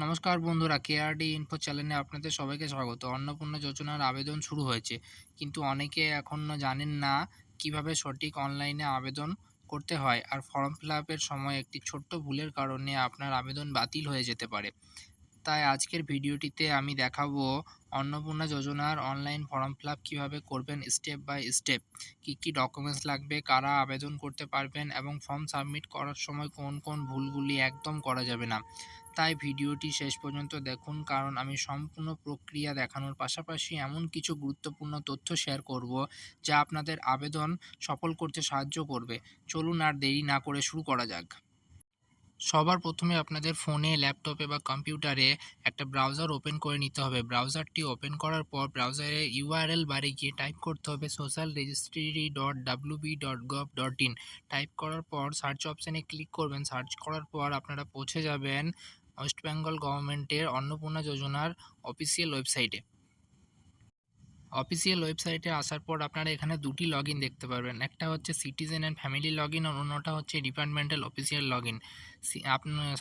নমস্কার বন্ধুরা, কেআরডি ইনফো চ্যানেলে আপনাদের সবাইকে স্বাগত। অন্নপূর্ণা যোজনার আবেদন শুরু হয়েছে। কিন্তু অনেকে এখনো জানেন না কিভাবে সঠিক অনলাইনে আবেদন করতে হয়। আর ফর্ম ফিল-আপের সময় একটি ছোট্ট ভুলের কারণে আপনার আবেদন বাতিল হয়ে যেতে পারে। তাই আজকের ভিডিওটিতে আমি দেখাবো অন্নপূর্ণা যোজনার অনলাইন ফর্ম ফিল-আপ কিভাবে করবেন স্টেপ বাই স্টেপ। কী ডকুমেন্টস লাগবে, কারা আবেদন করতে পারবেন এবং ফর্ম সাবমিট করার সময় কোন ভুলগুলি একদম করা যাবে না। তাই ভিডিওটি শেষ পর্যন্ত দেখুন, কারণ আমি সম্পূর্ণ প্রক্রিয়া দেখানোর পাশাপাশি এমন কিছু গুরুত্বপূর্ণ তথ্য শেয়ার করব যা আপনাদের আবেদন সফল করতে সাহায্য করবে। চলুন আর দেরি না করে শুরু করা যাক। সবার প্রথমে আপনাদের ফোনে, ল্যাপটপে বা কম্পিউটারে একটা ব্রাউজার ওপেন করে নিতে হবে। ব্রাউজারটি ওপেন করার পর ব্রাউজারে ইউআরএল বারে গিয়ে টাইপ করতে হবে socialregistry.wb.gov.in। টাইপ করার পর সার্চ অপশানে ক্লিক করবেন। সার্চ করার পর আপনারা পৌঁছে যাবেন ওয়েস্ট বেঙ্গল গভর্নমেন্টের অন্নপূর্ণা যোজনার অফিসিয়াল ওয়েবসাইটে। অফিসিয়াল ওয়েবসাইটে আসার পর আপনারা এখানে দুটি লগইন দেখতে পারবেন। একটা হচ্ছে সিটিজেন অ্যান্ড ফ্যামিলি লগইন আর অন্যটা হচ্ছে ডিপার্টমেন্টাল অফিসিয়াল লগইন।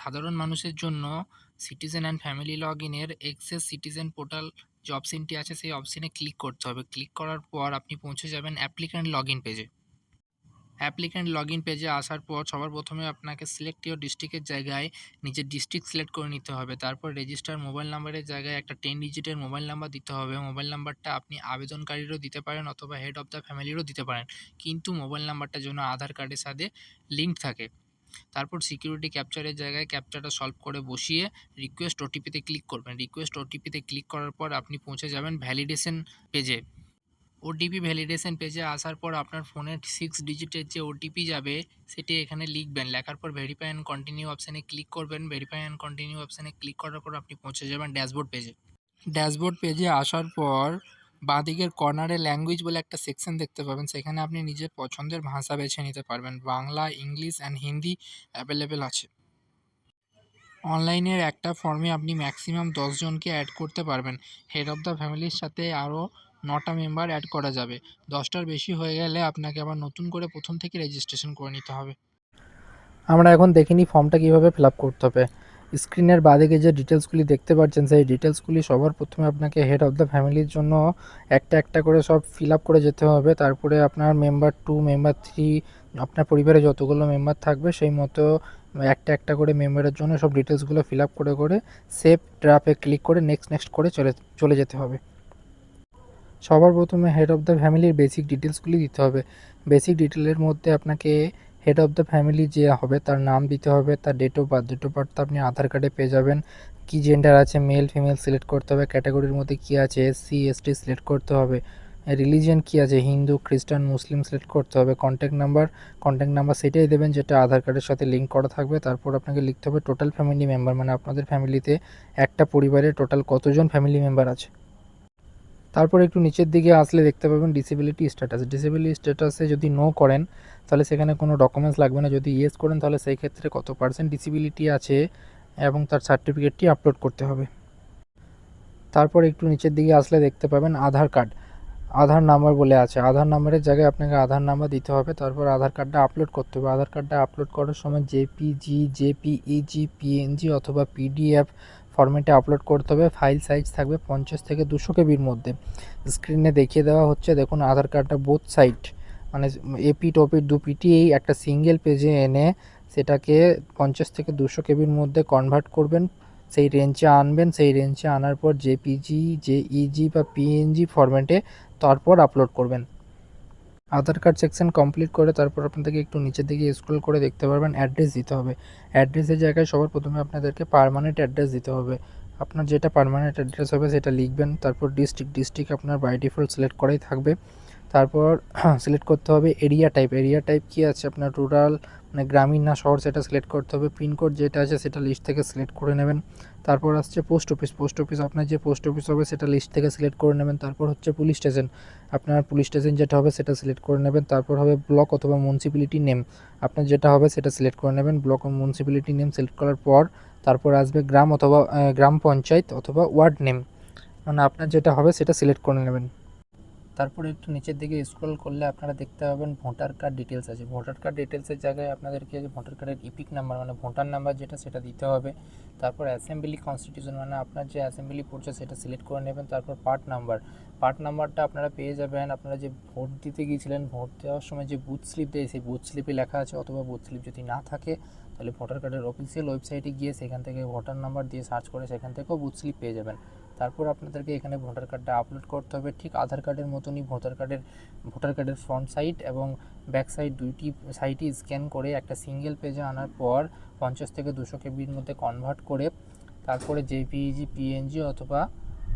সাধারণ মানুষের জন্য সিটিজেন অ্যান্ড ফ্যামিলি লগইনের এক্সেস সিটিজেন পোর্টাল যে অপশনটি আছে সেই অপশনে ক্লিক করতে হবে। ক্লিক করার পর আপনি পৌঁছে যাবেন অ্যাপ্লিক্যান্ট লগইন পেজে। অ্যাপ্লিক্যান্ট লগইন পেজে আসার পর সবার প্রথমে আপনাকে সিলেক্ট ইউর ডিস্ট্রিক্টের জায়গায় নিজের ডিস্ট্রিক্ট সিলেক্ট করে নিতে হবে। তারপর রেজিস্টার মোবাইল নাম্বারের জায়গায় একটা 10 ডিজিটের মোবাইল নাম্বার দিতে হবে। মোবাইল নাম্বারটা আপনি আবেদনকারীরও দিতে পারেন অথবা হেড অফ দ্য ফ্যামিলিরও দিতে পারেন, কিন্তু মোবাইল নাম্বারটা যেন আধার কার্ডের সাথে লিঙ্ক থাকে। তারপর সিকিউরিটি ক্যাপচারের জায়গায় ক্যাপচাটা সলভ করে বসিয়ে রিকোয়েস্ট ওটিপিতে ক্লিক করবেন। রিকোয়েস্ট ওটিপিতে ক্লিক করার পর আপনি পৌঁছে যাবেন ভ্যালিডেশন পেজে। ওটিপি ভ্যালিডেশন পেজে আসার পর আপনার ফোনের 6 ডিজিটের যে ওটিপি যাবে সেটি এখানে লিখবেন। লেখার পর ভেরিফাই অ্যান্ড কন্টিনিউ অপশানে ক্লিক করবেন। ভেরিফাই অ্যান্ড কন্টিনিউ অপশানে ক্লিক করার পর আপনি পৌঁছে যাবেন ড্যাশবোর্ড পেজে। ড্যাশবোর্ড পেজে আসার পর বাঁদিকের কর্নারে ল্যাঙ্গুয়েজ বলে একটা সেকশন দেখতে পাবেন। সেখানে আপনি নিজের পছন্দের ভাষা বেছে নিতে পারবেন। Bangla, English and Hindi available আছে। অনলাইনের একটা ফর্মে আপনি ম্যাক্সিমাম 10 জনকে অ্যাড করতে পারবেন। হেড অফ দ্য ফ্যামিলির সাথে আরও 9টা মেম্বার অ্যাড করা যাবে। 10টার বেশি হয়ে গেলে আপনাকে আবার নতুন করে প্রথম থেকে রেজিস্ট্রেশন করে নিতে হবে। আমরা এখন দেখে নিই ফর্মটা কীভাবে ফিল আপ করতে হবে। স্ক্রিনের বাঁদিকে যে ডিটেলসগুলি দেখতে পাচ্ছেন সেই ডিটেলসগুলি সবার প্রথমে আপনাকে হেড অফ দ্য ফ্যামিলির জন্য একটা একটা করে সব ফিল আপ করে যেতে হবে। তারপরে আপনার মেম্বার 2, মেম্বার 3, আপনার পরিবারে যতগুলো মেম্বার থাকবে সেই মতো একটা একটা করে মেম্বারের জন্য সব ডিটেলসগুলো ফিল আপ করে করে সেভ ড্রাফে ক্লিক করে নেক্সট করে চলে যেতে হবে। সবার প্রথমে হেড অফ দ্য ফ্যামিলির বেসিক ডিটেলসগুলি দিতে হবে। বেসিক ডিটেলের মধ্যে আপনাকে হেড অফ দ্য ফ্যামিলি যে হবে তার নাম দিতে হবে, তার ডেট অফ বার্থটা আপনি আধার কার্ডে পেয়ে যাবেন। কী জেন্ডার আছে, মেল ফিমেল সিলেক্ট করতে হবে। ক্যাটাগরির মধ্যে কী আছে, এসসি এসটি সিলেক্ট করতে হবে। রিলিজিয়ন কী আছে, হিন্দু খ্রিস্টান মুসলিম সিলেক্ট করতে হবে। কন্ট্যাক্ট নাম্বার সেটাই দেবেন যেটা আধার কার্ডের সাথে লিঙ্ক করা থাকবে। তারপর আপনাকে লিখতে হবে টোটাল ফ্যামিলি মেম্বার, মানে আপনাদের ফ্যামিলিতে একটা পরিবারে টোটাল কতজন ফ্যামিলি মেম্বার আছে। তারপর একটু নিচের দিকে আসলে দেখতে পাবেন ডিসেবিলিটি স্ট্যাটাসে যদি নো করেন তাহলে সেখানে কোনো ডকুমেন্টস লাগবে না। যদি ইয়েস করেন তাহলে সেই ক্ষেত্রে কত পার্সেন্ট ডিসেবিলিটি আছে এবং তার সার্টিফিকেটটি আপলোড করতে হবে। তারপর একটু নিচের দিকে আসলে দেখতে পাবেন আধার নাম্বার বলে আছে। আধার নাম্বারের জায়গায় আপনাকে আধার নাম্বার দিতে হবে। তারপর আধার কার্ডটা আপলোড করতে হবে। আধার কার্ডটা আপলোড করার সময় জেপিজি, জেপিইজি, পিএনজি অথবা পিডিএফ ফরম্যাটে আপলোড করতে হবে। ফাইল সাইজ থাকবে 50 থেকে 200 কেবির মধ্যে। স্ক্রিনে দেখিয়ে দেওয়া হচ্ছে, দেখুন আধার কার্ডটা বোথ সাইড মানে এপি টপির 2 পিটি এই একটা সিঙ্গেল পেজে এনে সেটাকে 50 থেকে 200 কেবির মধ্যে কনভার্ট করবেন, সেই রেঞ্জে আনবেন। সেই রেঞ্জে আনার পর জেপিজি, জেইজি বা পিএনজি ফরম্যাটে তারপর আপলোড করবেন। আধার কার্ড সেকশন কমপ্লিট করে তারপর আপনাদেরকে একটু নিচের দিকে স্ক্রল করে দেখতে পারবেন অ্যাড্রেস দিতে হবে। অ্যাড্রেসের জায়গায় সবার প্রথমে আপনাদেরকে পার্মানেন্ট অ্যাড্রেস দিতে হবে। আপনার যেটা পার্মানেন্ট অ্যাড্রেস হবে সেটা লিখবেন। তারপর ডিস্ট্রিক্ট আপনার বাই ডিফল্ট সিলেক্ট করাই থাকবে। তারপর সিলেক্ট করতে হবে এরিয়া টাইপ কী আছে আপনার, রুরাল মানে গ্রামীণ না শহর সেটা সিলেক্ট করতে হবে। পিনকোড যেটা আছে সেটা লিস্ট থেকে সিলেক্ট করে নেবেন। তারপর আসছে পোস্ট অফিস আপনার যে পোস্ট অফিস হবে সেটা লিস্ট থেকে সিলেক্ট করে নেবেন। তারপর হচ্ছে পুলিশ স্টেশন, আপনার পুলিশ স্টেশন যেটা হবে সেটা সিলেক্ট করে নেবেন। তারপর হবে ব্লক অথবা মিউনিসিপ্যালিটি নেম, আপনার যেটা হবে সেটা সিলেক্ট করে নেবেন। ব্লক ও মিউনিসিপ্যালিটি নেম সিলেক্ট করার পর তারপর আসবে গ্রাম অথবা গ্রাম পঞ্চায়েত অথবা ওয়ার্ড নেম, মানে আপনার যেটা হবে সেটা সিলেক্ট করে নেবেন। তারপরে একটু নিচের দিকে স্ক্রল করলে আপনারা দেখতে পাবেন ভোটার কার্ড ডিটেলস আছে। ভোটার কার্ড ডিটেলসের জায়গায় আপনাদেরকে ভোটার কার্ডের ইপিক নাম্বার মানে ভোটার নাম্বার যেটা সেটা দিতে হবে। তারপর অ্যাসেম্বলি কনস্টিটিউশন মানে আপনার যে অ্যাসেম্বলি পড়ছে সেটা সিলেক্ট করে নেবেন। তারপর পার্ট নাম্বারটা আপনারা পেয়ে যাবেন আপনারা যে ভোট দিতে গিয়েছিলেন, ভোট দেওয়ার সময় যে বুথ স্লিপ দেয় সেই বুথ স্লিপে লেখা আছে, অথবা বুথ স্লিপ যদি না থাকে তাহলে ভোটার কার্ডের অফিসিয়াল ওয়েবসাইটে গিয়ে সেখান থেকে ভোটার নাম্বার দিয়ে সার্চ করে সেখান থেকেও বুথ স্লিপ পেয়ে যাবেন। তারপর আপনাদেরকে এখানে ভোটার কার্ডটা আপলোড করতে হবে। ঠিক আধার কার্ডের মতনই ভোটার কার্ডের ফ্রন্ট সাইড এবং ব্যাক সাইড দুইটি সাইডই স্ক্যান করে একটা সিঙ্গেল পেজে আনার পর 50 থেকে 200 কেবির মধ্যে কনভার্ট করে তারপরে জেপিইজি, পিএনজি অথবা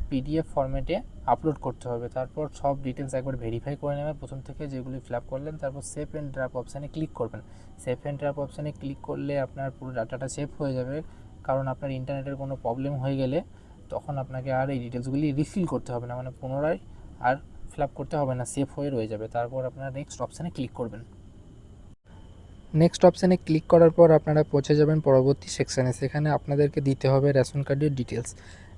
পিডিএফ ফরম্যাটে আপলোড করতে হবে। তারপর সব ডিটেলস একবার ভেরিফাই করে নেবেন প্রথম থেকে যেগুলি ফিল আপ করলেন। তারপর সেভ অ্যান্ড ড্রাপ অপশানে ক্লিক করবেন। সেভ অ্যান্ড ড্রাপ অপশানে ক্লিক করলে আপনার পুরো ডাটাটা সেভ হয়ে যাবে, কারণ আপনার ইন্টারনেটের কোনো প্রবলেম হয়ে গেলে তখন আপনাকে আর এই ডিটেলসগুলি রিফিল করতে হবে না, মানে পুনরায় আর ফিল আপ করতে হবে না, সেভ হয়ে রয়ে যাবে। তারপর আপনারা নেক্সট অপশানে ক্লিক করবেন। নেক্সট অপশানে ক্লিক করার পর আপনারা পৌঁছে যাবেন পরবর্তী সেকশানে। সেখানে আপনাদেরকে দিতে হবে রেশন কার্ডের ডিটেলস।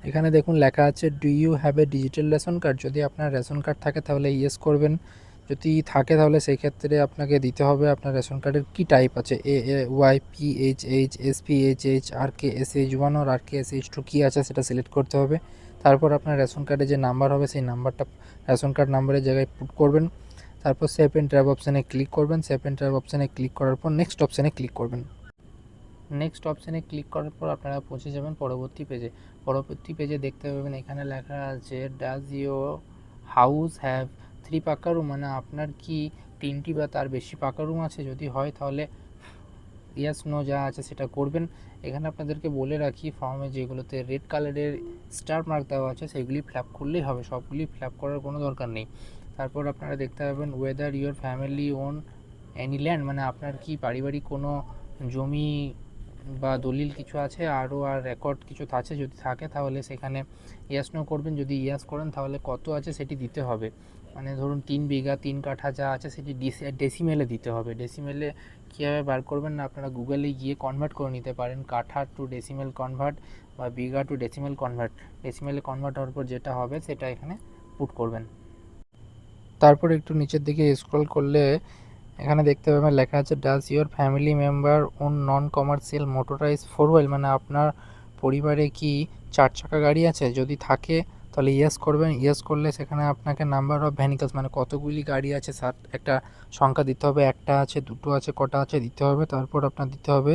এখানে দেখুন লেখা আছে do you have a digital ration card. যদি আপনার রেশন কার্ড থাকে তাহলে ইয়েস করবেন, যদি থাকে তাহলে সেই ক্ষেত্রে আপনাকে দিতে হবে আপনার রেশন কার্ডের কী টাইপ আছে, ওয়াই, PHH, SPHH, RK/SH1 আর RK/SH2 কী আছে সেটা সিলেক্ট করতে হবে। তারপর আপনার রেশন কার্ডে যে নাম্বার হবে সেই নাম্বারটা রেশন কার্ড নাম্বারের জায়গায় পুট করবেন। তারপর সেভ অ্যান্ড ড্রাইভ অপশানে ক্লিক করবেন। সেভ অ্যান্ড ড্রাইভ অপশানে ক্লিক করার পর নেক্সট অপশানে ক্লিক করবেন। নেক্সট অপশানে ক্লিক করার পর আপনারা পৌঁছে যাবেন পরবর্তী পেজে। পরবর্তী পেজে দেখতে পাবেন এখানে লেখা আছে ডাজ ইউর হাউস হ্যাভ 3 পাকা রুম, মানে আপনার কি 3টি বা তার বেশি পাকা রুম আছে। যদি হয় তাহলে ইয়েস নো যা আছে সেটা করবেন। এখানে আপনাদেরকে বলে রাখি ফর্মে যেগুলোতে রেড কালারের স্টার মার্ক দেওয়া আছে সেগুলি ফিল আপ করলেই হবে, সবগুলি ফিল আপ করার কোনো দরকার নেই। তারপর আপনারা দেখতে পাবেন whether your family own any land, মানে আপনার কি পারিবারিক কোনো জমি বা দলিল কিছু আছে আর রেকর্ড কিছু আছে, যদি থাকে তাহলে সেখানে ইয়েস নো করবেন। যদি ইয়েস করেন তাহলে কত আছে সেটি দিতে হবে, মানে ধরুন 3 বিঘা 3 কাঠা যা আছে সেটি ডেসিমেলে দিতে হবে। ডেসিমেলে কীভাবে বার করবেন না, আপনারা গুগলে গিয়ে কনভার্ট করে নিতে পারেন, কাঠা টু ডেসিমেল কনভার্ট বা বিঘা টু ডেসিমেল কনভার্ট। ডেসিমেলে কনভার্ট হওয়ার পর যেটা হবে সেটা এখানে পুট করবেন। তারপর একটু নিচের দিকে স্ক্রল করলে এখানে দেখতে পাবেন লেখা আছে does your family member own non commercial motorize 4 wheel, মানে আপনার পরিবারে কি 4 চাকা গাড়ি আছে। যদি থাকে তাহলে ইয়েস করবেন। ইয়েস করলে সেখানে আপনাকে নাম্বার অফ ভেহিকলস মানে কতগুলি গাড়ি আছে একটা সংখ্যা দিতে হবে, একটা আছে, দুটো আছে, কটা আছে দিতে হবে। তারপর আপনার দিতে হবে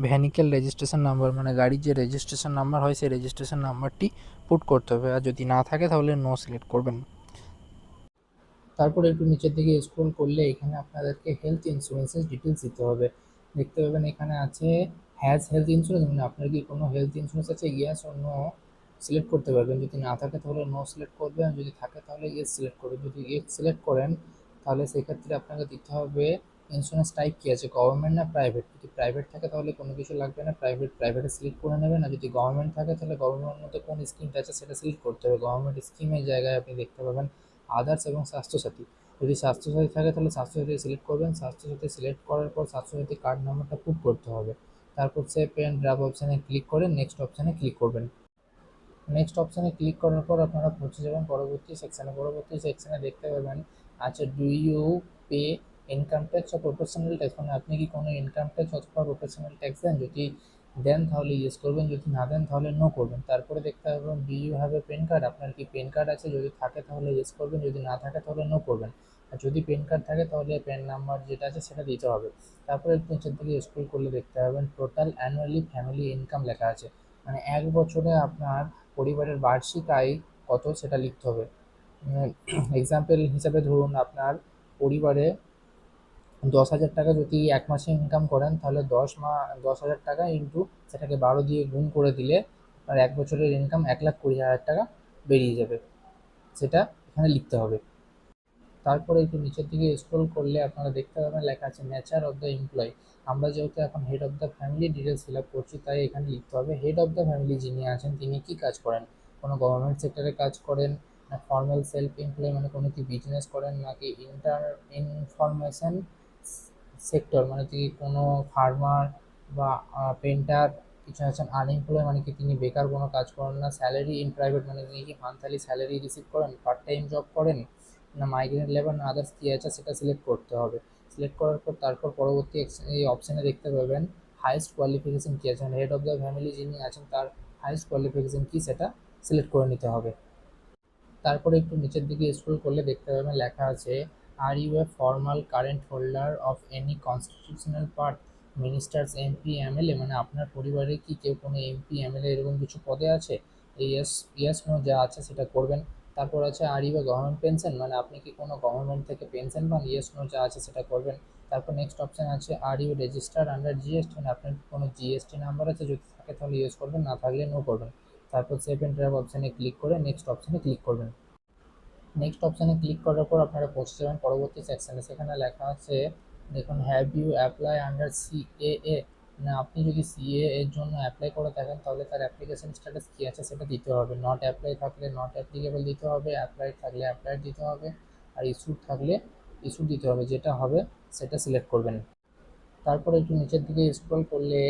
ভেহিকেল রেজিস্ট্রেশন নাম্বার, মানে গাড়ির যে রেজিস্ট্রেশন নাম্বার হয় সেই রেজিস্ট্রেশন নাম্বারটি পুট করতে হবে, আর যদি না থাকে তাহলে নো সিলেক্ট করবেন। তারপরে একটু নিচের দিকে স্ক্রল করলে এখানে আপনাদেরকে হেলথ ইন্স্যুরেন্সের ডিটেলস দিতে হবে। দেখতে পাবেন এখানে আছে হ্যাজ হেলথ ইন্স্যুরেন্স, মানে আপনার কি কোনো হেলথ ইন্স্যুরেন্স আছে, ইয়েস ও নো সিলেক্ট করতে পারবেন। যদি না থাকে তাহলে নো সিলেক্ট করবেন, যদি থাকে তাহলে ইয়েস সিলেক্ট করবেন। যদি ইয়েস সিলেক্ট করেন তাহলে সেক্ষেত্রে আপনাকে দিতে হবে ইন্স্যুরেন্স টাইপ কী আছে, গভর্নমেন্ট না প্রাইভেট। যদি প্রাইভেট থাকে তাহলে কোনো কিছু লাগবে না, প্রাইভেটে সিলেক্ট করে নেবেন। আর যদি গভর্নমেন্ট থাকে তাহলে গভর্নমেন্টের মধ্যে কোন স্কিমটা আছে সেটা সিলেক্ট করতে হবে। গভর্নমেন্ট স্কিমের জায়গায় আপনি দেখতে পাবেন আদার্স এবং স্বাস্থ্যসাথী। যদি স্বাস্থ্যসাথী থাকে তাহলে স্বাস্থ্যসাথী সিলেক্ট করবেন। স্বাস্থ্যসাথী সিলেক্ট করার পর স্বাস্থ্যসাথী কার্ড নাম্বারটা পুট করতে হবে। তারপর সেভ অ্যান্ড ড্রাফট অপশানে ক্লিক করে নেক্সট অপশানে ক্লিক করবেন। নেক্সট অপশানে ক্লিক করার পর আপনারা পৌঁছে যাবেন পরবর্তী সেকশানে। পরবর্তী সেকশানে দেখতে পাবেন আচ্ছা do you pay income tax ও প্রফেশনাল ট্যাক্স, মানে আপনি কি কোনো ইনকাম ট্যাক্স অথবা প্রফেশনাল ট্যাক্স দেন। যদি দেন তাহলে ইয়েস করবেন, যদি না দেন তাহলে নো করবেন। তারপরে দেখতে পাবেন do you have a PAN card, আপনার কি পেন কার্ড আছে। যদি থাকে তাহলে ইয়েস করবেন, যদি না থাকে তাহলে নো করবেন। আর যদি পেন কার্ড থাকে তাহলে পেন নাম্বার যেটা আছে সেটা দিতে হবে। তারপরে একটু নিচের দিকে স্ক্রল করলে দেখতে পাবেন টোটাল অ্যানুয়ালি ফ্যামিলি ইনকাম লেখা আছে, মানে এক বছরে আপনার পরিবারের বার্ষিক আয় কত সেটা লিখতে হবে। এক্সাম্পল হিসাবে ধরুন আপনার পরিবারে 10,000 টাকা যদি এক মাসে ইনকাম করেন তাহলে 10,000 টাকা ইন্টু সেটাকে 12 দিয়ে গুণ করে দিলে আপনার এক বছরের ইনকাম 1,20,000 টাকা বেরিয়ে যাবে, সেটা এখানে লিখতে হবে। তারপরে একটু নিচের দিকে স্ক্রল করলে আপনারা দেখতে পাবেন লেখা আছে নেচার অফ দ্য এমপ্লয়। আমরা যেহেতু এখন head of the family details fill up করছি তাই এখানে লিখতে হবে হেড অফ দ্য ফ্যামিলি যিনি আছেন তিনি কী কাজ করেন। কোনো গভর্নমেন্ট সেক্টরে কাজ করেন, না ফর্মাল সেলফ এমপ্লয় মানে কোনো কি বিজনেস করেন, নাকি ইনফরমেশন সেক্টর মানে কি কোনো ফার্মার বা পেন্টার কিছু আছেন। আনএমপ্লয় মানে কি তিনি বেকার, কোনো কাজ করেন না। স্যালারি ইন প্রাইভেট মানে তিনি কি মান্থলি স্যালারি রিসিভ করেন, পার্ট টাইম জব করেন, না মাইগ্রেন্ট লেবার, না আদার্স কী আছে সেটা সিলেক্ট করতে হবে। সিলেক্ট করার পর তারপর পরবর্তী এই অপশানে দেখতে পাবেন হাইয়েস্ট কোয়ালিফিকেশন কী আছে, হেড অফ দ্য ফ্যামিলি যিনি আছেন তার হাইয়েস্ট কোয়ালিফিকেশন কী সেটা সিলেক্ট করে নিতে হবে। তারপরে একটু নিচের দিকে স্ক্রল করলে দেখতে পাবেন লেখা আছে are you a formal current holder of any constitutional part, ministers, MP, MLA, মানে আপনার পরিবারে কি কেউ কোনো এমপি এমএলএ এরকম কিছু পদে আছে, এই ইয়েস ইয়েস নো যা আছে সেটা করবেন। তারপর আছে are you a government pension, মানে আপনি কি কোনো গভর্নমেন্ট থেকে পেনশন পান, ইয়েস নো যা আছে সেটা করবেন। তারপর নেক্সট অপশান আছে are you registered under GST, মানে আপনার কি কোনো জিএসটি নাম্বার আছে, যদি থাকে তাহলে ইয়েস করবেন, না থাকলে নো করবেন। তারপর সেভ এন্ড ড্রাইভ অপশানে ক্লিক করে নেক্সট অপশানে ক্লিক করবেন। নেক্সট অপশানে ক্লিক করার পর আপনারা পৌঁছে যাবেন পরবর্তী সেকশানে, সেখানে লেখা আছে দেখুন have you apply under CAA, না আপনি যদি সিএ এর জন্য অ্যাপ্লাই করে থাকেন তাহলে তার অ্যাপ্লিকেশন স্ট্যাটাস কী আছে সেটা দিতে হবে। নট অ্যাপ্লাই থাকলে নট অ্যাপ্লিকেবল দিতে হবে, অ্যাপ্লাইড থাকলে অ্যাপ্লাইড দিতে হবে, আর ইস্যুড থাকলে ইস্যু দিতে হবে, যেটা হবে সেটা সিলেক্ট করবেন। তারপরে একটু নিচের দিকে স্ক্রল করলে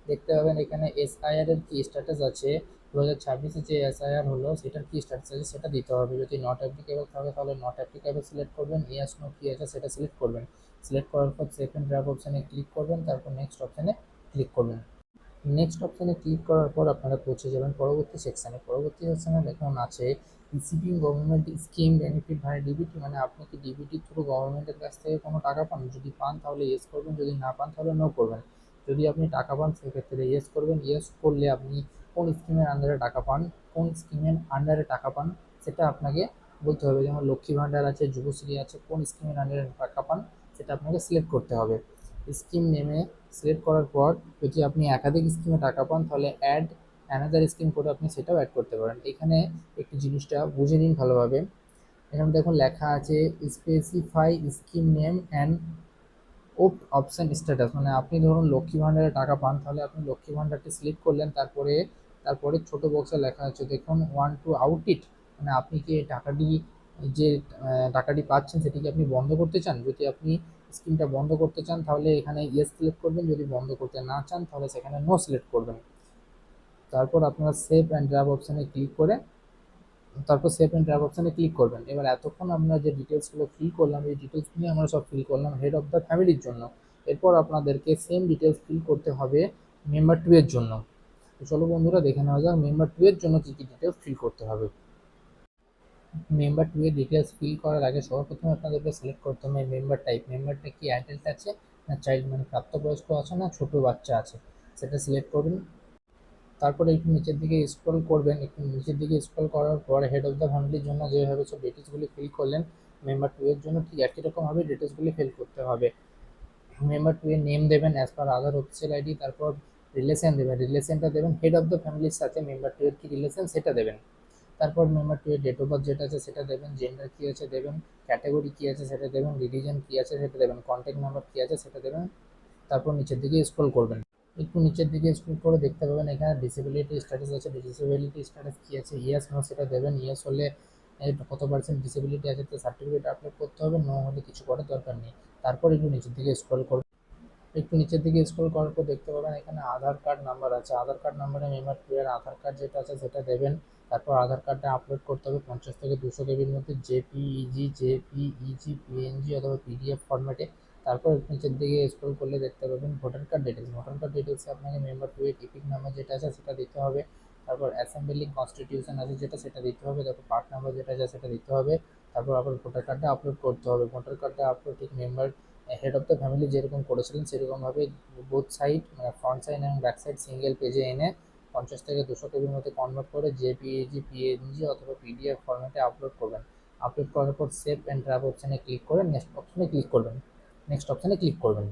দেখতে পাবেন এখানে এসআইআর এর কি স্ট্যাটাস আছে, 2026-এ যে এসআইআর হলো সেটার কি স্ট্যাটাস আছে সেটা দিতে হবে। যদি নট অ্যাপ্লিকেবল থাকে তাহলে নট অ্যাপ্লিকেবল সিলেক্ট করবেন, ইয়েস নো কি আছে সেটা সিলেক্ট করবেন। সিলেক্ট করার পর সেকেন্ড ড্রাফট অপশানে ক্লিক করবেন, তারপর নেক্সট অপশানে ক্লিক করবেন। নেক্সট অপশানে ক্লিক করার পর আপনারা পৌঁছে যাবেন পরবর্তী সেকশানে। পরবর্তী সেকশানে দেখুন আছে রিসিভিং গভর্নমেন্ট স্কিম বেনিফিট ভাই ডিবিটি, মানে আপনি কি ডিবিটি থ্রু গভর্নমেন্টের কাছ থেকে কোনো টাকা পান, যদি পান তাহলে ইয়েস করবেন, যদি না পান তাহলে নো করবেন। যদি আপনি টাকা পান সেক্ষেত্রে ইয়েস করবেন, ইয়েস করলে আপনি কোন স্কিমের আন্ডারে টাকা পান, কোন স্কিমের আন্ডারে টাকা পান সেটা আপনাকে বলতে হবে। যেমন লক্ষ্মী ভাণ্ডার আছে, যুবশ্রী আছে, কোন স্কিমের আন্ডারে টাকা পান সেটা আপনাকে সিলেক্ট করতে হবে। স্কিম নেমে সিলেক্ট করার পর যদি আপনি একাধিক স্কিমে টাকা পান তাহলে অ্যাড অ্যানাদার স্কিম করে আপনি সেটাও অ্যাড করতে পারেন। এখানে একটু জিনিসটা বুঝে নিন ভালোভাবে। এখানে দেখুন লেখা আছে স্পেসিফাই স্কিম নেম অ্যান্ড ওপ অপশন স্ট্যাটাস, মানে আপনি ধরুন লক্ষ্মী ভাণ্ডারে টাকা পান তাহলে আপনি লক্ষ্মী ভাণ্ডারটি সিলেক্ট করলেন, তারপরে তারপরে ছোট বক্সে লেখা আছে দেখুন ওয়ান টু আউট ইট, মানে আপনি কি এই টাকাটি যে টাকাটি পাচ্ছেন সেটি কি আপনি বন্ধ করতে চান, যদি আপনি স্কিমটা বন্ধ করতে চান তাহলে এখানে ইয়েস সিলেক্ট করবেন, যদি বন্ধ করতে না চান তাহলে সেখানে নো সিলেক্ট করবেন। তারপর আপনারা সেভ অ্যান্ড ড্রাফট অপশানে ক্লিক করে তারপর সেভ অ্যান্ড ড্রাফট অপশানে ক্লিক করবেন। এবার এতক্ষণ আমরা যে ডিটেলসগুলো ফিল করলাম এই ডিটেলসগুলি আমরা সব ফিল করলাম হেড অফ দ্য ফ্যামিলির জন্য। এরপর আপনাদেরকে সেম ডিটেলস ফিল করতে হবে মেম্বার টু এর জন্য। তো চলো বন্ধুরা দেখে নেওয়া যাক মেম্বার টু এর জন্য কী কী ডিটেলস ফিল করতে হবে। মেম্বার টু এর ডিটেলস ফিল করার আগে সর্বপ্রথমে আপনাদেরকে সিলেক্ট করতে হবে মেম্বার টাইপ, মেম্বারটা কি অ্যাডাল্ট আছে না চাইল্ড, মানে প্রাপ্তবয়স্ক আছে না ছোট বাচ্চা আছে সেটা সিলেক্ট করবেন। তারপরে একটু নিচের দিকে স্ক্রল করবেন, একটু নিচের দিকে স্ক্রল করার পর হেড অফ দ্য ফ্যামিলির জন্য যেভাবে সব ডিটেলসগুলি ফিল করলেন মেম্বার টু এর জন্য ঠিক একই রকমভাবে ডিটেলসগুলি ফিল করতে হবে। মেম্বার টু এর নেম দেবেন অ্যাজ পার আধার অফিসিয়াল আইডি, তারপর রিলেশন দেবেন, রিলেশনটা দেবেন হেড অফ দ্য ফ্যামিলির সাথে মেম্বার টু এর কি রিলেশন সেটা দেবেন। তারপর মেম্বার টু এর ডেট অফ বার্থ যেটা আছে সেটা দেবেন, জেন্ডার কী আছে দেবেন, ক্যাটাগরি কী আছে সেটা দেবেন, রিলিজন কী আছে সেটা দেবেন, কন্ট্যাক্ট নাম্বার কী আছে সেটা দেবেন। তারপর নিচের দিকে স্ক্রল করবেন, একটু নিচের দিকে স্ক্রল করে দেখতে পাবেন এখানে ডিসেবিলিটি স্ট্যাটাস আছে, ডিসেবিলিটি স্ট্যাটাস কী আছে, ইয়েস নো সেটা দেবেন, ইয়েস হলে কত পার্সেন্ট ডিসেবিলিটি আছে তো সার্টিফিকেট আপলোড করতে হবে, নো হলে কিছু করার দরকার নেই। তারপর একটু নিচের দিকে স্ক্রল করবেন, একটু নিচের দিকে স্ক্রল করার পর দেখতে পাবেন এখানে আধার কার্ড নাম্বার আছে, আধার কার্ড নাম্বারে মেম্বার টু এর আধার কার্ড যেটা আছে সেটা দেবেন। তারপর আধার কার্ডটা আপলোড করতে হবে 50 থেকে 200 কেবির মধ্যে, জেপিইজি, জেপিইজি, পিএনজি অথবা পিডিএফ ফরম্যাটে। তারপর নিচের দিকে স্ক্রল করলে দেখতে পাবেন voter card details, voter card ডিটেলসে আপনাকে মেম্বার টু এর টিপিক নাম্বার যেটা আছে সেটা দিতে হবে। তারপর অ্যাসেম্বলি কনস্টিটিউশন আছে যেটা সেটা দিতে হবে, তারপর পার্ট নাম্বার যেটা আছে সেটা দিতে হবে। তারপর আবার ভোটার কার্ডটা আপলোড করতে হবে, ভোটার কার্ডটা আপলোড ঠিক member head of the family যেরকম করেছিলেন সেরকমভাবে বোথ সাইড মানে ফ্রন্ট সাইড এবং ব্যাক সাইড সিঙ্গেল পেজে এনে 50 থেকে 200 কেবির মধ্যে কনভার্ট করে জেপিইজি, পিএনজি অথবা পিডিএফ ফরম্যাটে আপলোড করবেন। আপলোড করার পর সেভ অ্যান্ড ড্রাফট অপশানে ক্লিক করে নেক্সট অপশানে ক্লিক করবেন, নেক্সট অপশানে ক্লিক করবেন।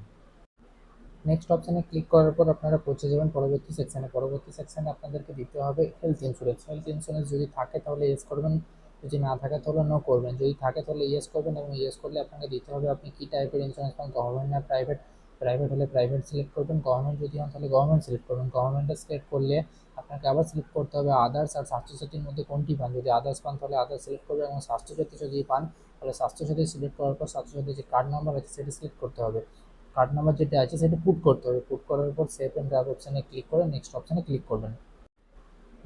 নেক্সট অপশানে ক্লিক করার পর আপনারা পৌঁছে যাবেন পরবর্তী সেকশানে। পরবর্তী সেকশানে আপনাদেরকে দিতে হবে হেলথ ইন্স্যুরেন্স, হেলথ ইন্স্যুরেন্স যদি থাকে তাহলে ইয়েস করবেন, যদি না থাকে তাহলে নো করবেন, যদি থাকে তাহলে ইয়েস করবেন এবং ইয়েস করলে আপনাকে দিতে হবে আপনি কী টাইপের ইন্স্যুরেন্স পান, গভর্নমেন্ট না প্রাইভেট, প্রাইভেট হলে প্রাইভেট সিলেক্ট করবেন, গভর্নমেন্ট যদি হন তাহলে গভর্নমেন্ট সিলেক্ট করবেন। গভর্নমেন্টটা সিলেক্ট করলে আপনাকে আবার সিলেক্ট করতে হবে আদার্স আর স্বাস্থ্যসাথীর মধ্যে কোনটি পান, যদি আদার্স পান তাহলে আদার্স সিলেক্ট করবেন এবং স্বাস্থ্যসাথী যদি পান তাহলে স্বাস্থ্যসাথী সিলেক্ট করার পর স্বাস্থ্যসাথী যে কার্ড নাম্বার আছে সেটা সিলেক্ট করতে হবে, কার্ড নাম্বার যেটা আছে সেটা পুট করতে হবে, পুট করার পর সেভ অ্যান্ড ড্রাফট অপশানে ক্লিক করে নেক্সট অপশানে ক্লিক করবেন।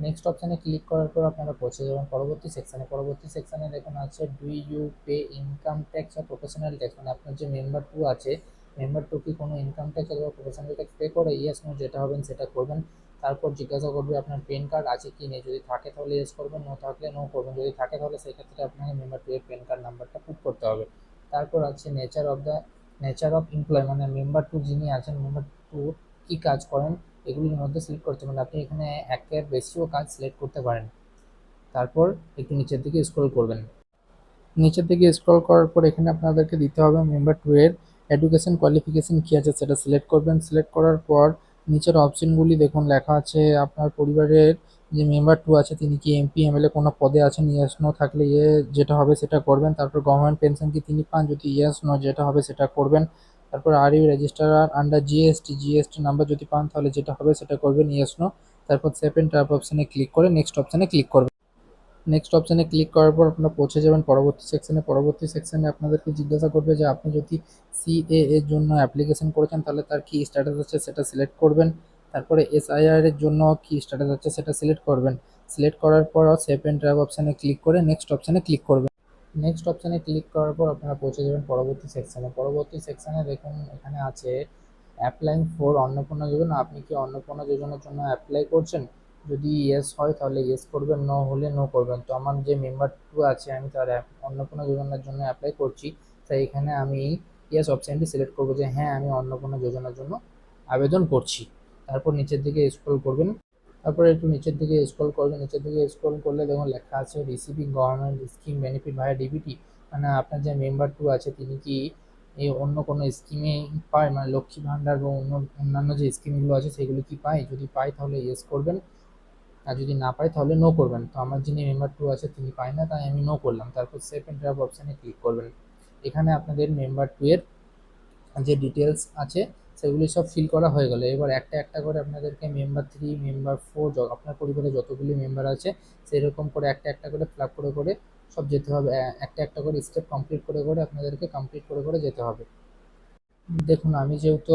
নেক্সট অপশানে ক্লিক করার পর আপনারা পৌঁছে যাবেন পরবর্তী সেকশানে। পরবর্তী সেকশানে দেখুন আছে do you pay income tax আর প্রফেশনাল ট্যাক্স, মানে আপনার যে মেম্বার টু আছে, মেম্বার টু কি কোনো ইনকাম ট্যাক্স অথবা প্রফেশনাল ট্যাক্স পে করে? ইয়েস নো যেটা হবেন সেটা করবেন। তারপর জিজ্ঞাসা করবে আপনার প্যান কার্ড আছে কি নেই, যদি থাকে তাহলে ইয়েস করবেন, নো থাকলে নো করবেন। যদি থাকে তাহলে সেই ক্ষেত্রে আপনাকে মেম্বার টু এর প্যান কার্ড নাম্বারটা পুট করতে হবে। তারপর আছে নেচার অফ এমপ্লয়, মানে মেম্বার টু যিনি আছেন, মেম্বার টু কী কাজ করেন এগুলির মধ্যে সিলেক্ট করতে পারেন। আপনি এখানে একের বেশিও কাজ সিলেক্ট করতে পারেন। তারপর একটু নিচের দিকে স্ক্রল করবেন। নিচের দিকে স্ক্রল করার পর এখানে আপনাদেরকে দিতে হবে মেম্বার টু এর এডুকেশন কোয়ালিফিকেশন কী আছে সেটা সিলেক্ট করবেন। সিলেক্ট করার পর নিচের অপশনগুলি দেখুন লেখা আছে আপনার পরিবারের যে মেম্বার টু আছে তিনি কি এমপি এমএলএ কোনো পদে আছেন, ইয়েস নো থাকলে ইয়ে যেটা হবে সেটা করবেন। তারপর গভর্নমেন্ট পেনশন কি তিনি পান, যদি ইয়েস নো যেটা হবে সেটা করবেন। তারপর are you register under GST number যদি পান তাহলে যেটা হবে সেটা করবেন, ইয়েস নো। তারপর সেকেন্ড ট্যাব অপশানে ক্লিক করে নেক্সট অপশানে ক্লিক করবেন। নেক্সট অপশানে ক্লিক করার পর আপনারা পৌঁছে যাবেন পরবর্তী সেকশানে। পরবর্তী সেকশানে আপনাদেরকে জিজ্ঞাসা করবে যে আপনি যদি সিএ এর জন্য অ্যাপ্লিকেশন করেছেন তাহলে তার কী স্ট্যাটাস আছে সেটা সিলেক্ট করবেন। তারপরে এসআইআর এর জন্য কী স্ট্যাটাস আছে সেটা সিলেক্ট করবেন। সিলেক্ট করার পর সেভ এন্ড ড্রাইভ অপশানে ক্লিক করে নেক্সট অপশানে ক্লিক করবেন। নেক্সট অপশানে ক্লিক করার পর আপনারা পৌঁছে যাবেন পরবর্তী সেকশানে। পরবর্তী সেকশানে দেখুন এখানে আছে অ্যাপ্লাইং ফর অন্নপূর্ণা যোজনা, আপনি কি অন্নপূর্ণা যোজনার জন্য অ্যাপ্লাই করছেন? যদি ইয়েস হয় তাহলে ইয়েস করবেন, নো হলে নো করবেন। তো আমার যে মেম্বার টু আছে আমি তার অন্নপূর্ণা যোজনার জন্য অ্যাপ্লাই করছি, তাই এখানে আমি ইয়েস অপশানটি সিলেক্ট করবো যে হ্যাঁ আমি অন্নপূর্ণা যোজনার জন্য আবেদন করছি। তারপর নিচের দিকে স্ক্রল করবেন। তারপরে একটু নিচের দিকে স্ক্রল করবেন। নিচের দিকে স্ক্রল করলে দেখুন লেখা আছে রিসিভিং গভর্নমেন্ট স্কিম বেনিফিট ভায়া ডিবিটি, মানে আপনার যে মেম্বার টু আছে তিনি কি এই অন্য কোনো স্কিমে পায়, মানে লক্ষ্মী ভাণ্ডার বা অন্যান্য যে স্কিমগুলো আছে সেগুলো কি পায়? যদি পায় তাহলে ইয়েস করবেন, আর যদি না পায় তাহলে নো করবেন। তো আমার যিনি মেম্বার টু আছে তিনি পায় না, তাই আমি নো করলাম। তারপর সেভ এন্ড ড্রাইভ অপশানে ক্লিক করবেন। এখানে আপনাদের মেম্বার টু এর যে ডিটেলস আছে সেগুলি সব ফিল করা হয়ে গেল। এবার একটা একটা করে আপনাদেরকে মেম্বার থ্রি, মেম্বার ফোর, আপনার পরিবারে যতগুলি মেম্বার আছে সেরকম করে একটা একটা করে ফিল আপ করে করে সব যেতে হবে। একটা একটা করে স্টেপ কমপ্লিট করে করে আপনাদেরকে কমপ্লিট করে করে যেতে হবে। দেখুন আমি যেহেতু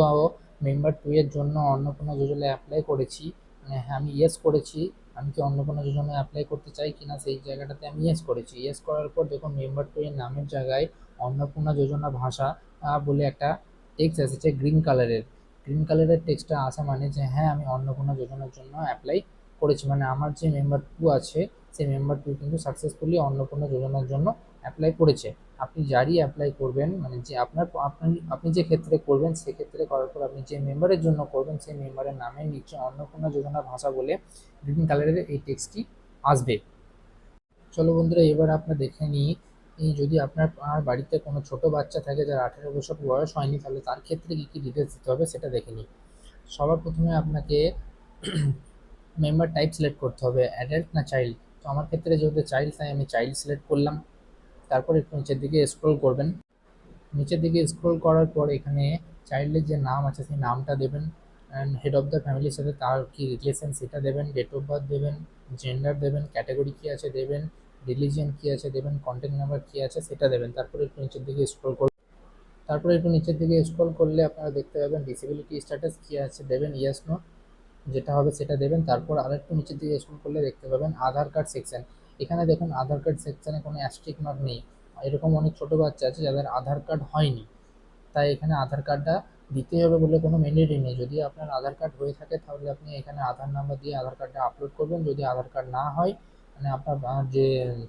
মেম্বার টু এর জন্য অন্নপূর্ণা যোজনায় অ্যাপ্লাই করেছি, মানে হ্যাঁ আমি ইয়েস করেছি। আমি কি অন্নপূর্ণা যোজনায় অ্যাপ্লাই করতে চাই কিনা সেই জায়গাটাতে আমি ইয়েস করেছি। ইয়েস করার পর দেখুন মেম্বার টু এর নামের জায়গায় অন্নপূর্ণা যোজনা ভাষা বলে একটা টেক্সট এসেছে গ্রিন কালারের। গ্রিন কালারের টেক্সটটা আসা মানে যে হ্যাঁ আমি অন্নপূর্ণা যোজনার জন্য অ্যাপ্লাই করেছি, মানে আমার যে মেম্বার টু আছে সেই মেম্বার টু কিন্তু সাকসেসফুলি অন্নপূর্ণা যোজনার জন্য অ্যাপ্লাই করেছে। আপনি যারই অ্যাপ্লাই করবেন, মানে যে আপনি যে ক্ষেত্রে করবেন সেক্ষেত্রে করার পর আপনি যে মেম্বারের জন্য করবেন সেই মেম্বারের নামের নিচে অন্নপূর্ণা যোজনা ভাষা বলে গ্রিন কালারের এই টেক্সটটি আসবে। চলো বন্ধুরা এবার আমরা দেখে নিই এই যদি আপনার বাড়িতে কোনো ছোট বাচ্চা থাকে যার 18 বছর বয়স হয়নি তাহলে তার ক্ষেত্রে কী কী ডিটেলস দিতে হবে সেটা দেখে নিই। সবার প্রথমে আপনাকে মেম্বার টাইপ সিলেক্ট করতে হবে, অ্যাডাল্ট না চাইল্ড। তো আমার ক্ষেত্রে যেহেতু চাইল্ড তাই আমি চাইল্ড সিলেক্ট করলাম। তারপর একটু নিচের দিকে স্ক্রল করবেন। নিচের দিকে স্ক্রল করার পর এখানে চাইল্ডের যে নাম আছে সেই নামটা দেবেন, অ্যান্ড হেড অফ দ্য ফ্যামিলির সাথে তার কী রিলেশন সেটা দেবেন, ডেট অফ বার্থ দেবেন, জেন্ডার দেবেন, ক্যাটাগরি কী আছে দেবেন, রিলিজিয়ন কী আছে দেবেন, কন্ট্যাক্ট নাম্বার কী আছে সেটা দেবেন। তারপরে একটু নিচের দিকে স্ক্রল করবেন। তারপরে একটু নিচের দিকে স্ক্রল করলে আপনারা দেখতে পাবেন ডিসেবিলিটি স্ট্যাটাস কী আছে দেবেন, ইয়েস নো যেটা হবে সেটা দেবেন। তারপর আরেকটু নিচের দিকে স্ক্রল করলে দেখতে পাবেন আধার কার্ড সেকশন। এখানে দেখুন আধার কার্ড সেকশনে কোনো অ্যাস্ট্রিক মার্ক নেই। এরকম অনেক ছোটো বাচ্চা আছে যাদের আধার কার্ড হয়নি, তাই এখানে আধার কার্ডটা দিতে হবে বলে কোনো ম্যান্ডেটরি নেই। যদি আপনার আধার কার্ড হয়ে থাকে তাহলে আপনি এখানে আধার নাম্বার দিয়ে আধার কার্ডটা আপলোড করবেন। যদি আধার কার্ড না হয়, মানে আপনার যে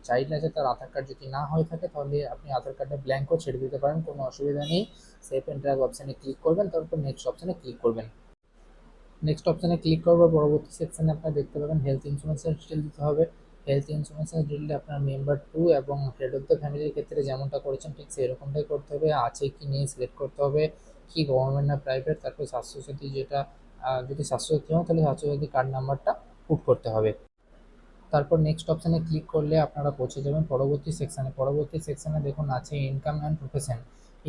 চাইল্ড আছে তার আধার কার্ড যদি না হয়ে থাকে তাহলে আপনি আধার কার্ডটা ব্ল্যাঙ্কও ছেড়ে দিতে পারেন, কোনো অসুবিধা নেই। সেভ এন্ড ড্রাইভ অপশানে ক্লিক করবেন, তারপর নেক্সট অপশানে ক্লিক করবেন। নেক্সট অপশানে ক্লিক করার পরবর্তী সেকশানে আপনারা দেখতে পাবেন হেলথ ইন্স্যুরেন্সের ডিটেল দিতে হবে। হেলথ ইন্স্যুরেন্সের ডিটেলটা আপনার মেম্বার টু এবং হেড অফ দ্য ফ্যামিলির ক্ষেত্রে যেমনটা করেছেন ঠিক সেরকমটাই করতে হবে। আছে কি নেই সিলেক্ট করতে হবে, কি গভর্নমেন্ট না প্রাইভেট। তারপর স্বাস্থ্যসাথী যেটা যদি স্বাস্থ্যসাথী হয় তাহলে স্বাস্থ্যসাথী কার্ড নাম্বারটা পুট করতে হবে। তারপর নেক্সট অপশানে ক্লিক করলে আপনারা পৌঁছে যাবেন পরবর্তী সেকশানে। পরবর্তী সেকশানে দেখুন আছে income and profession.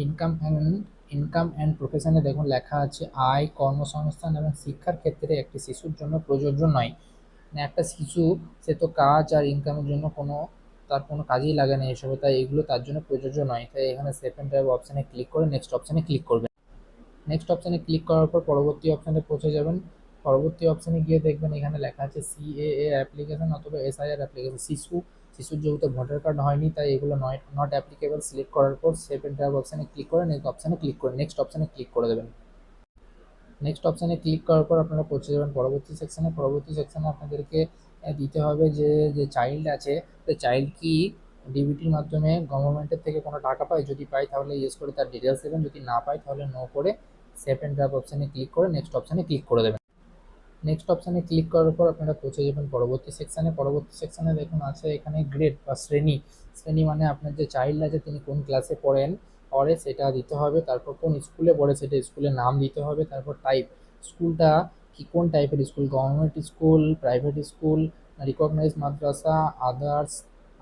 Income and প্রফেশনে দেখুন লেখা আছে আয়, কর্মসংস্থান এবং শিক্ষার ক্ষেত্রে একটি শিশুর জন্য প্রযোজ্য নয়। মানে একটা শিশু সে তো কাজ আর ইনকামের জন্য তার কোনো কাজেই লাগে না এসবে, তাই এগুলো তার জন্য প্রযোজ্য নয়। তাই এখানে সেকেন্ড ড্রাইভ অপশানে ক্লিক করে নেক্সট অপশানে ক্লিক করবেন। নেক্সট অপশানে ক্লিক করার পর পরবর্তী অপশানে পৌঁছে যাবেন। পরবর্তী অপশনে গিয়ে দেখবেন এখানে লেখা আছে সিএএ অ্যাপ্লিকেশন অথবা এসআইআর অ্যাপ্লিকেশন। শিশুর যেহেতু ভোটার কার্ড হয়নি তাই এগুলো নট অ্যাপ্লিকেবল সিলেক্ট করার পর সেভ এন্ড ড্রাইভ অপশনে ক্লিক করে নেক্সট অপশনে ক্লিক করে দেবেন। নেক্সট অপশানে ক্লিক করার পর আপনারা পৌঁছে যাবেন পরবর্তী সেকশানে আপনাদেরকে দিতে হবে যে চাইল্ড আছে, তো চাইল্ড কি ডিবিটির মাধ্যমে গভর্নমেন্টের থেকে কোনো টাকা পায়, যদি পায় তাহলে ইয়েস করে তার ডিটেলস দেবেন, যদি না পায় তাহলে নো করে সেভ এন্ড ড্রাইভ অপশানে ক্লিক করে নেক্সট অপশানে ক্লিক করে দেবেন। নেক্সট অপশানে ক্লিক করার পর আপনারা পৌঁছে যাবেন পরবর্তী সেকশানে দেখুন আছে এখানে গ্রেড বা শ্রেণী মানে আপনার যে চাইল্ড আছে তিনি কোন ক্লাসে পড়ে সেটা দিতে হবে, তারপর কোন স্কুলে পড়ে সেটা স্কুলের নাম দিতে হবে, তারপর টাইপ স্কুলটা কি কোন টাইপের school, government school, private school, recognise মাদ্রাসা,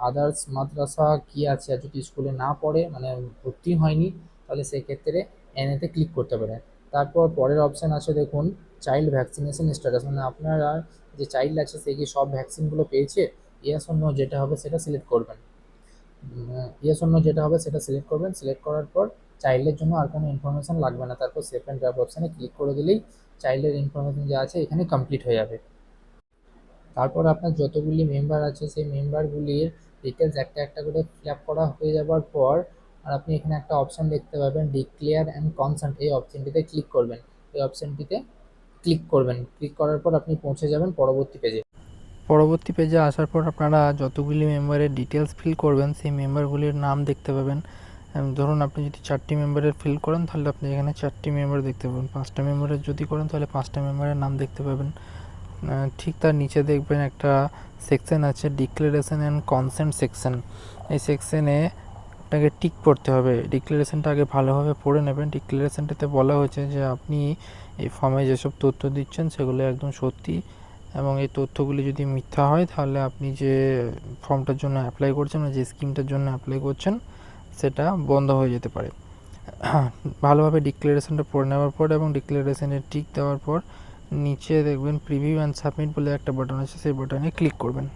আদার্স মাদ্রাসা কি আছে। আর যদি স্কুলে না পড়ে মানে ভর্তি হয়নি তাহলে সেক্ষেত্রে এনএতে ক্লিক করতে পারেন। তারপর পরের অপশান আছে দেখুন চাইল্ড ভ্যাকসিনেশন স্ট্যাটাস, মানে আপনারা যে চাইল্ড আছে সে কি সব ভ্যাকসিনগুলো পেয়েছে, ইয়েস অর নো যেটা হবে সেটা সিলেক্ট করবেন। সিলেক্ট করার পর চাইল্ডের জন্য আর কোনো ইনফরমেশন লাগবে না, তারপর সেভ এন্ড ড্রাইভ অপশানে ক্লিক করে দিলেই চাইল্ডের ইনফরমেশন যা আছে এখানে কমপ্লিট হয়ে যাবে। তারপর আপনার যতগুলি মেম্বার আছে সেই মেম্বারগুলির ডিটেলস একটা একটা করে ফিল আপ করা হয়ে যাবার পর আর আপনি এখানে একটা অপশান দেখতে পাবেন ডিক্লেয়ার অ্যান্ড কনসেন্ট, এই অপশানটিতে ক্লিক করবেন। ক্লিক করার পর আপনি পৌঁছে যাবেন পরবর্তী পেজে আসার পর আপনারা যতগুলি মেম্বারের ডিটেলস ফিল করবেন সেই মেম্বারগুলির নাম দেখতে পাবেন। ধরুন আপনি যদি 4টি মেম্বারের ফিল করেন তাহলে আপনি এখানে 4টি মেম্বার দেখতে পাবেন, 5টা মেম্বারের যদি করেন তাহলে 5টা মেম্বারের নাম দেখতে পাবেন। ঠিক তার নিচে দেখবেন একটা সেকশন আছে ডিক্লারেশন অ্যান্ড কনসেন্ট সেকশন। এই সেকশনে আপনাকে টিক করতে হবে, ডিক্লারেশনটা আগে ভালোভাবে পড়ে নেবেন। ডিক্লারেশনটাতে বলা হয়েছে যে আপনি এই ফর্মে যেসব তথ্য দিচ্ছেন সেগুলো একদম সত্যি এবং এই তথ্যগুলি যদি মিথ্যা হয় তাহলে আপনি যে ফর্মটার জন্য অ্যাপ্লাই করছেন বা যে স্কিমটার জন্য অ্যাপ্লাই করছেন সেটা বন্ধ হয়ে যেতে পারে। ভালোভাবে ডিক্লারেশনটা পড়ে নেওয়ার পর এবং ডিক্লারেশনে টিক দেওয়ার পর নিচে দেখবেন প্রিভিউ অ্যান্ড সাবমিট বলে একটা বাটন আছে, সেই বাটনে ক্লিক করবেন।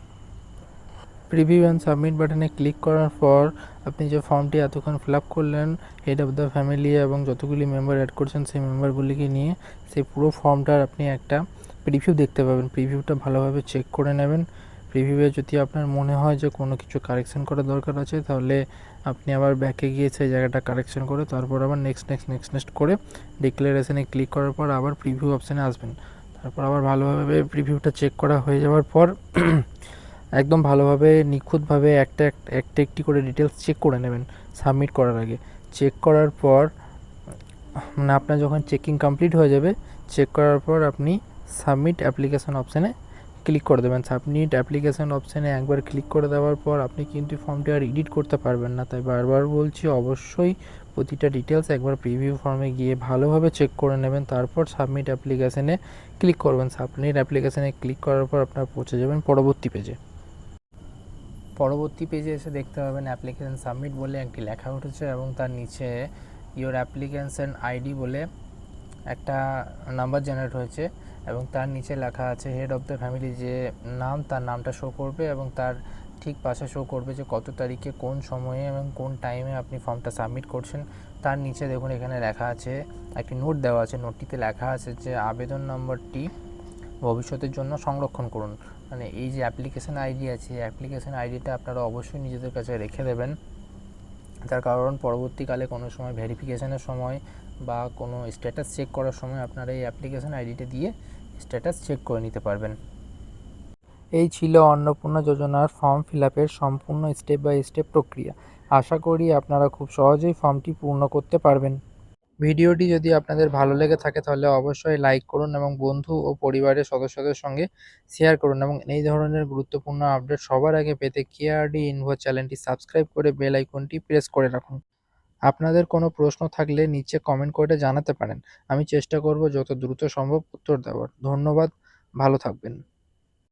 প্রিভিউ অ্যান্ড সাবমিট বাটনে ক্লিক করার পর আপনি যে ফর্মটি এতক্ষণ ফিল আপ করলেন হেড অফ দ্য ফ্যামিলি এবং যতগুলি মেম্বার অ্যাড করছেন সেই মেম্বারগুলিকে নিয়ে সেই পুরো ফর্মটার আপনি একটা প্রিভিউ দেখতে পাবেন। প্রিভিউটা ভালোভাবে চেক করে নেবেন। প্রিভিউয়ে যদি আপনার মনে হয় যে কোনো কিছু কারেকশন করার দরকার আছে তাহলে আপনি আবার ব্যাকে গিয়ে সেই জায়গাটা কারেকশন করে তারপর আবার নেক্সট করে ডিক্লারেশনে ক্লিক করার পর আবার প্রিভিউ অপশানে আসবেন। তারপর আবার ভালোভাবে প্রিভিউটা চেক করা হয়ে যাওয়ার পর একদম ভালোভাবে নিখুঁতভাবে একটি করে ডিটেলস চেক করে নেবেন সাবমিট করার আগে। চেক করার পর মানে আপনার যখন চেকিং কমপ্লিট হয়ে যাবে চেক করার পর আপনি সাবমিট অ্যাপ্লিকেশন অপশানে ক্লিক করে দেবেন। সাবমিট অ্যাপ্লিকেশন অপশানে একবার ক্লিক করে দেওয়ার পর আপনি কিন্তু ফর্মটি আর এডিট করতে পারবেন না, তাই বারবার বলছি অবশ্যই প্রতিটা ডিটেলস একবার প্রিভিউ ফর্মে গিয়ে ভালোভাবে চেক করে নেবেন, তারপর সাবমিট অ্যাপ্লিকেশানে ক্লিক করবেন। সাবমিট অ্যাপ্লিকেশানে ক্লিক করার পর আপনারা পৌঁছে যাবেন পরবর্তী পেজে এসে দেখতে পাবেন অ্যাপ্লিকেশন সাবমিট বলে একটি লেখা উঠেছে এবং তার নিচে ইওর অ্যাপ্লিকেশন আইডি বলে একটা নাম্বার জেনারেট হয়েছে এবং তার নিচে লেখা আছে হেড অফ দ্য ফ্যামিলি, যে নাম তার নামটা শো করবে এবং তার ঠিক পাশে শো করবে যে কত তারিখে কোন সময়ে এবং কোন টাইমে আপনি ফর্মটা সাবমিট করছেন। তার নিচে দেখুন এখানে লেখা আছে একটি নোট দেওয়া আছে, নোটটিতে লেখা আছে যে আবেদন নম্বরটি ভবিষ্যতের জন্য সংরক্ষণ করুন। মানে এই যে অ্যাপ্লিকেশন আইডি আছে এই অ্যাপ্লিকেশন আইডিটা আপনারা অবশ্যই নিজেদের কাছে রেখে দেবেন, তার কারণ পরবর্তীকালে কোনো সময় ভেরিফিকেশানের সময় বা কোনো স্ট্যাটাস চেক করার সময় আপনারা এই অ্যাপ্লিকেশন আইডিটা দিয়ে স্ট্যাটাস চেক করে নিতে পারবেন। এই ছিল অন্নপূর্ণা যোজনার ফর্ম ফিল আপের সম্পূর্ণ স্টেপ বাই স্টেপ প্রক্রিয়া। আশা করি আপনারা খুব সহজেই ফর্মটি পূর্ণ করতে পারবেন। ভিডিওটি যদি আপনাদের ভালো লেগে থাকে তাহলে অবশ্যই লাইক করুন এবং বন্ধু ও পরিবারের সদস্যদের সঙ্গে শেয়ার করুন এবং এই ধরনের গুরুত্বপূর্ণ আপডেট সবার আগে পেতে কেআরডি ইনফো চ্যানেলটি সাবস্ক্রাইব করে বেল আইকনটি প্রেস করে রাখুন। আপনাদের কোনো প্রশ্ন থাকলে নিচে কমেন্ট করে জানাতে পারেন, আমি চেষ্টা করব যত দ্রুত সম্ভব উত্তর দেওয়ার। ধন্যবাদ, ভালো থাকবেন।